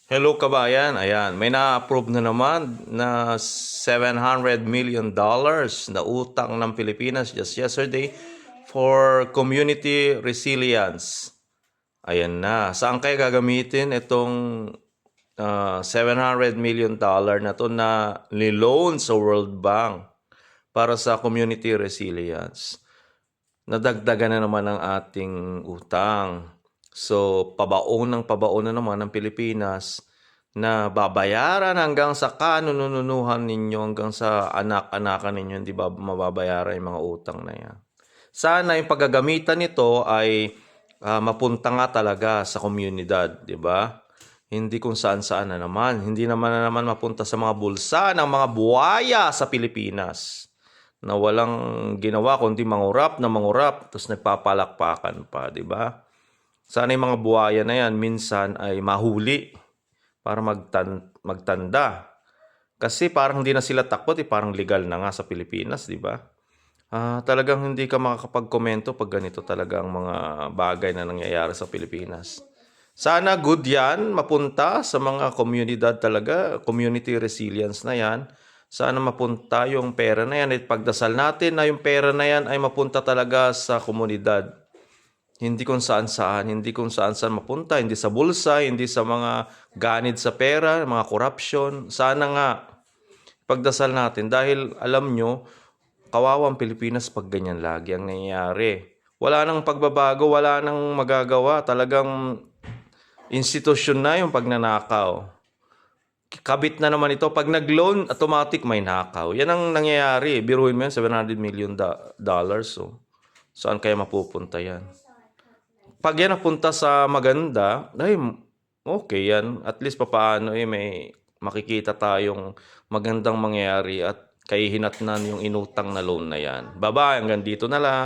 Hello kabayan, ayan, may na-approve na naman na $700 million na utang ng Pilipinas just yesterday for community resilience. Ayan na, saan kaya gagamitin itong $700 million na to na ni-loan sa World Bank para sa community resilience? Nadagdagan na naman ang ating utang. So, pabaon na naman ng Pilipinas na babayaran hanggang sa kanununuhan ninyo, hanggang sa anak-anakan ninyo, hindi ba mababayaran yung mga utang na yan. Sana yung paggagamitan nito ay mapunta nga talaga sa komunidad, di ba? Hindi kung saan-saan na naman. Hindi naman mapunta sa mga bulsa ng mga buhaya sa Pilipinas na walang ginawa kundi mangurap tapos nagpapalakpakan pa, di ba? Sana yung mga buhaya na yan minsan ay mahuli para magtanda. Kasi parang hindi na sila takot, parang legal na nga sa Pilipinas, di ba? Talagang hindi ka makakapag-komento pag ganito talaga ang mga bagay na nangyayari sa Pilipinas. Sana good yan, mapunta sa mga komunidad talaga, community resilience na yan. Sana mapunta yung pera na yan at pagdasal natin na yung pera na yan ay mapunta talaga sa komunidad. Hindi kung saan-saan, hindi kung saan-saan mapunta, hindi sa bulsa, hindi sa mga ganid sa pera, mga corruption. Sana nga pagdasal natin dahil alam nyo, kawawang Pilipinas pag ganyan lagi ang nangyayari. Wala nang pagbabago, wala nang magagawa. Talagang institusyon na yung pagnanakaw. Kabit na naman ito. Pag nag-loan, automatic may nakaw. Yan ang nangyayari. Biruin mo yan, $700 million. So, saan kaya mapupunta yan? Pag yan napunta sa maganda, ay okay yan. At least papaano may makikita tayong magandang mangyayari at kay hinatnan yung inutang na loan na yan. Bye-bye, hanggang dito na lang.